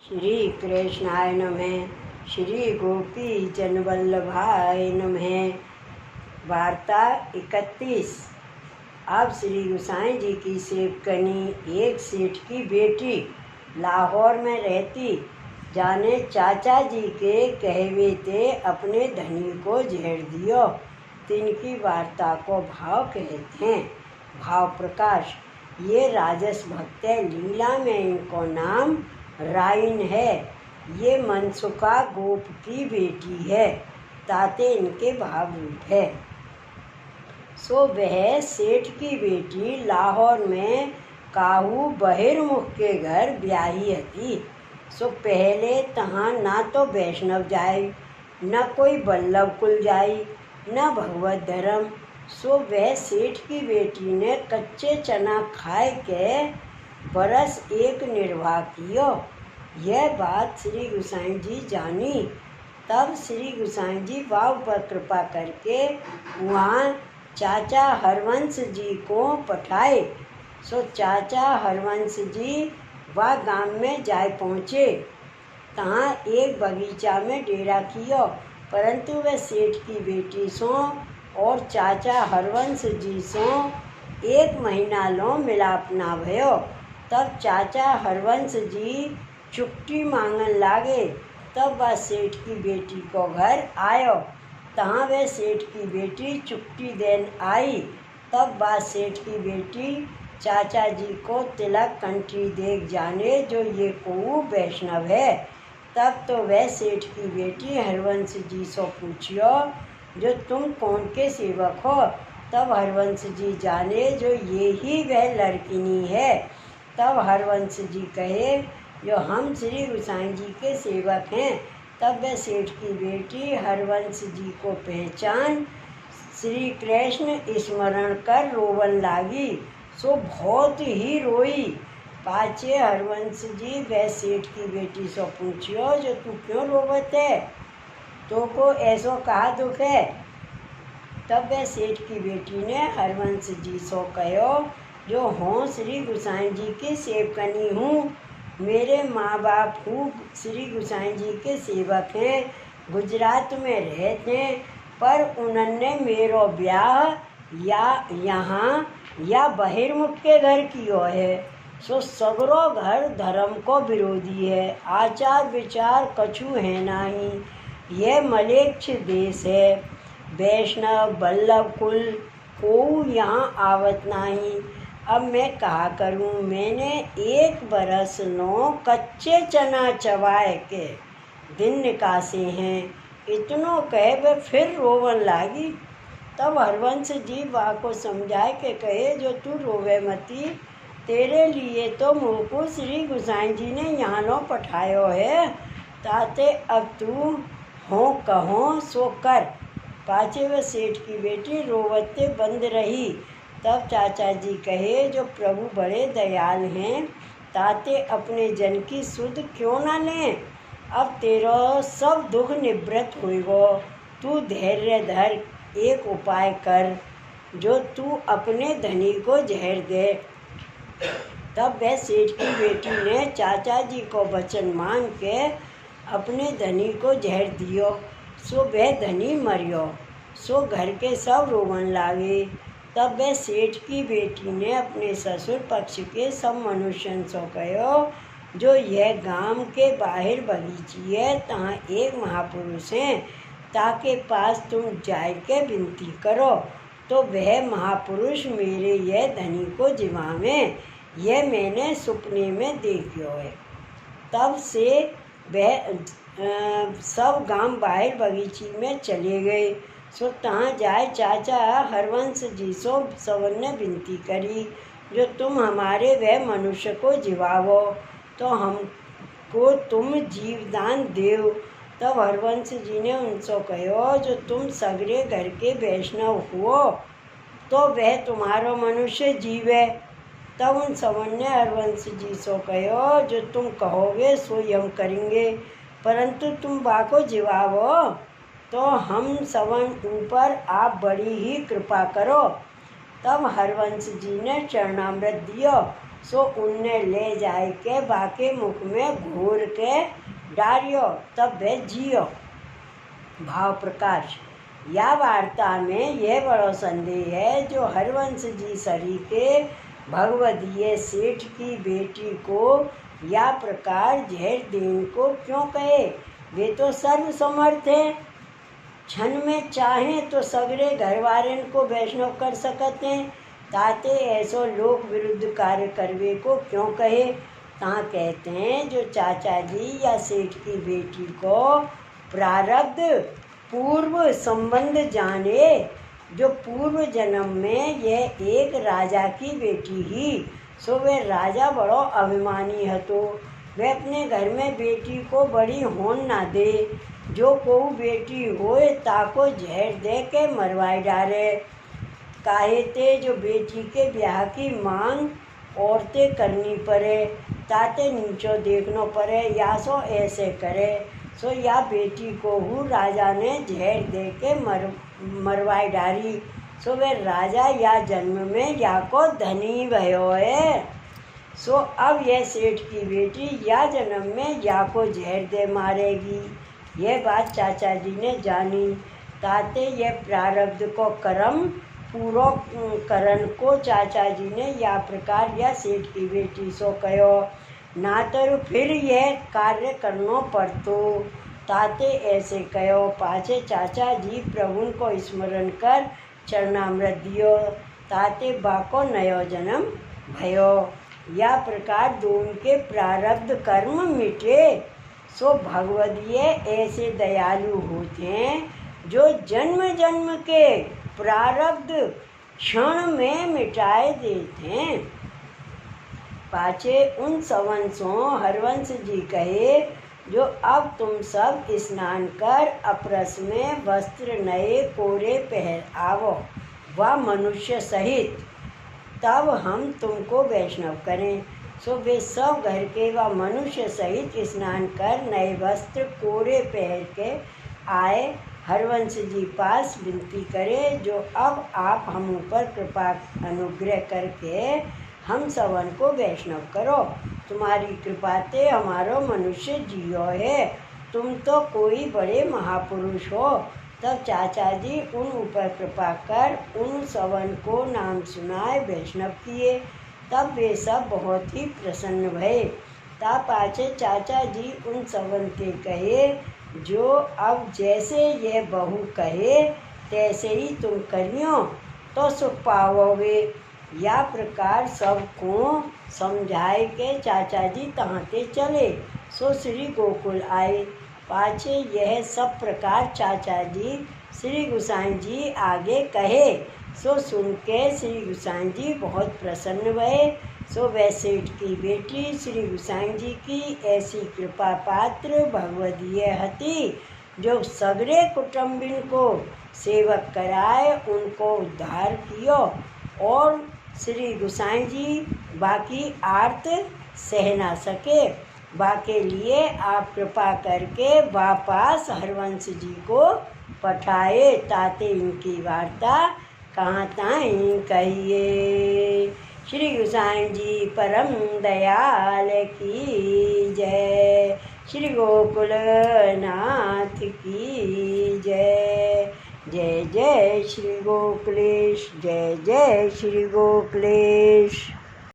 श्री कृष्णाय नमः। श्री गोपी जनवल्लभाय नमः। वार्ता 31। अब श्री गोसाई जी की सेवकनी एक सेठ की बेटी लाहौर में रहती, जाने चाचा जी के कहवे ते अपने धनी को झेड़ दियो। तिनकी वार्ता को भाव कहते हैं। भाव प्रकाश। ये राजस भक्त है, लीला में इनको नाम राइन है। ये मनसुखा गोप की बेटी है, ताते इनके भाव रूप है। सो वह सेठ की बेटी लाहौर में काहू बहिर्मुख के घर ब्याही हती। सो पहले तहाँ ना तो वैष्णव जाए, न कोई बल्लभ कुल जाई, न भगवत धर्म। सो वह सेठ की बेटी ने कच्चे चना खाए के बरस एक निर्वाह कियो। यह बात श्री गोसाई जी जानी। तब श्री गोसाई जी वाव पर कृपा करके वहाँ चाचा हरवंश जी को पठाए। सो चाचा हरवंश जी वह गांव में जाए पहुँचे। तहाँ एक बगीचा में डेरा कियो, परंतु वह सेठ की बेटी सो और चाचा हरवंश जी सो एक महीना लो मिलाप ना भयो। तब चाचा हरवंश जी चुकटी मांगन लागे। तब वह सेठ की बेटी को घर आयो। तहाँ वह सेठ की बेटी चुकटी देन आई। तब वह सेठ की बेटी चाचा जी को तिलक कंठी देख जाने जो ये को वैष्णव है। तब तो वह सेठ की बेटी हरवंश जी से पूछियो जो तुम कौन के सेवक हो। तब हरवंश जी जाने जो ये ही वह लड़किनी है। तब हरवंश जी कहे जो हम श्री गोसाई जी के सेवक हैं। तब वह सेठ की बेटी हरवंश जी को पहचान श्री कृष्ण स्मरण कर रोवन लागी। सो बहुत ही रोई। पाछे हरवंश जी वह सेठ की बेटी से पूछियो जो तू क्यों रोवत है, तो को ऐसो कहा दुख है। तब वह सेठ की बेटी ने हरवंश जी से कहो जो हों श्री गोसाई जी की सेवकनी हूँ। मेरे माँ बाप हूँ श्री गोसाई जी के सेवक हैं, गुजरात में रहते हैं, पर उन्होंने मेरो ब्याह या यहाँ या बहिर्मुख के घर कियो है। सो सगरो घर धर्म को विरोधी है, आचार विचार कछु है नहीं। यह मलेच्छ देश है, वैष्णव बल्लभ कुल को यहाँ आवत नहीं। अब मैं कहा करूँ, मैंने एक बरस नो कच्चे चना चबाए के दिन निकासे हैं। इतनो कहे वे फिर रोवन लागी। तब हरवंश जी बा को समझाए के कहे जो तू रोवे मती, तेरे लिए तो मुझको श्री गोसाई जी ने यहाँ नो पठायो है, ताते अब तू हो कहो सो कर। पाछे वह सेठ की बेटी रोवते बंद रही। तब चाचा जी कहे जो प्रभु बड़े दयाल हैं, ताते अपने जन की सुध क्यों ना लें। अब तेरा सब दुख निवृत्त होइगो। तू धैर्य धर, एक उपाय कर जो तू अपने धनी को जहर दे। तब वह सेठ की बेटी ने चाचा जी को वचन मान के अपने धनी को जहर दियो। सो वह धनी मरियो। सो घर के सब रोवन लागे। तब वह सेठ की बेटी ने अपने ससुर पक्ष के सब मनुष्यों से कहो जो यह गांव के बाहर बगीची है, तहाँ एक महापुरुष हैं, ताके पास तुम जाए के विनती करो तो वह महापुरुष मेरे यह धनी को जिवावे। यह मैंने सपने में देखियो है। तब से वह सब गांव बाहर बगीची में चले गए। सो तहाँ जाए चाचा हरवंश जी सो सवन ने विनती करी जो तुम हमारे वह मनुष्य को जिवावो तो हमको तुम जीवदान देव। तब हरवंश जी ने उनसे कहो जो तुम सगरे घर के वैष्णव हुओ तो वह तुम्हारो मनुष्य जीव है। तब उन सवन ने हरवंश जी से कहो जो तुम कहोगे सो हम करेंगे, परंतु तुम बाको जिवावो तो हम सवन ऊपर आप बड़ी ही कृपा करो। तब हरवंश जी ने चरणामृत दियो। सो उनने ले जाए के बाके मुख में घूर के डारियो, तब वे जियो। भाव प्रकाश। या वार्ता में यह बड़ो संदेह है जो हरवंश जी सरी के भगवदीय सेठ की बेटी को या प्रकार जहर देन को क्यों कहे। वे तो सर्व समर्थ है, क्षण में चाहें तो सगरे घरवारन को वैष्णव कर सकते हैं। ताते ऐसो लोक विरुद्ध कार्य करवे को क्यों कहे। ता कहते हैं जो चाचा जी या सेठ की बेटी को प्रारब्ध पूर्व संबंध जाने, जो पूर्व जन्म में यह एक राजा की बेटी ही, सो वह राजा बड़ो अभिमानी हतो। वह अपने घर में बेटी को बड़ी होन ना दे। जो को बेटी होए ताको जहर दे के मरवाए डारे। काहे ते जो बेटी के ब्याह की मांग औरतें करनी पड़े, ताते नीचो देखनो पड़े, या सो ऐसे करे। सो या बेटी को हूँ राजा ने जहर दे के मरवाए डारी। सो वे राजा या जन्म में या को धनी भयो है। सो अब यह सेठ की बेटी या जन्म में या को जहर दे मारेगी। यह बात चाचा जी ने जानी। ताते यह प्रारब्ध को कर्म पूरो करन को चाचा जी ने या प्रकार या सेठ की बेटी सो कहो। ना तो फिर यह कार्य करनो पड़तो। ताते ऐसे कहो। पाछे चाचा जी प्रभु को स्मरण कर चरणामृत दियो। ताते बाको नयो जन्म भयो। या प्रकार दोन के प्रारब्ध कर्म मिटे। सो भगवदीय ऐसे दयालु होते हैं जो जन्म जन्म के प्रारब्ध क्षण में मिटाए देते हैं। पाछे उन सवंशों हरवंश जी कहे जो अब तुम सब स्नान कर अपरस में वस्त्र नए कोरे पहन आवो व मनुष्य सहित, तब हम तुमको वैष्णव करें। सो वे सब घर के व मनुष्य सहित स्नान कर नए वस्त्र कोरे पहन के आए। हरवंश जी पास विनती करे जो अब आप हम ऊपर कृपा अनुग्रह करके हम सबन को वैष्णव करो। तुम्हारी कृपा ते हमारो मनुष्य जियो है। तुम तो कोई बड़े महापुरुष हो। तब चाचा जी उन ऊपर कृपा कर उन सबन को नाम सुनाए वैष्णव किए। तब वे सब बहुत ही प्रसन्न भये। ता पाछे चाचा जी उन सबन के कहे जो अब जैसे यह बहू कहे तैसे ही तुम करियो तो सुख पाओगे। या प्रकार सबको समझाए के चाचा जी तहाते चले। सो श्री गोकुल आए। पाछे यह सब प्रकार चाचा जी श्री गोसाई जी आगे कहे। सो सुन के श्री गोसाई जी बहुत प्रसन्न भये। सो वह सेठ की बेटी श्री गोसाई जी की ऐसी कृपा पात्र भगवदीय हती जो सगरे कुटुंबिन को सेवक कराए उनको उद्धार कियो। और श्री गोसाई जी बाकी आर्त सह ना सके। बाके लिए आप कृपा करके वापस हरवंश जी को पठाए। ताते इनकी वार्ता कहाँ ताई कहिए। श्री गोसाई जी परम दयाल की जय। श्री गोकुल नाथ की जय। जय जय श्री गोकुलेश। जय जय श्री गोकुलेश।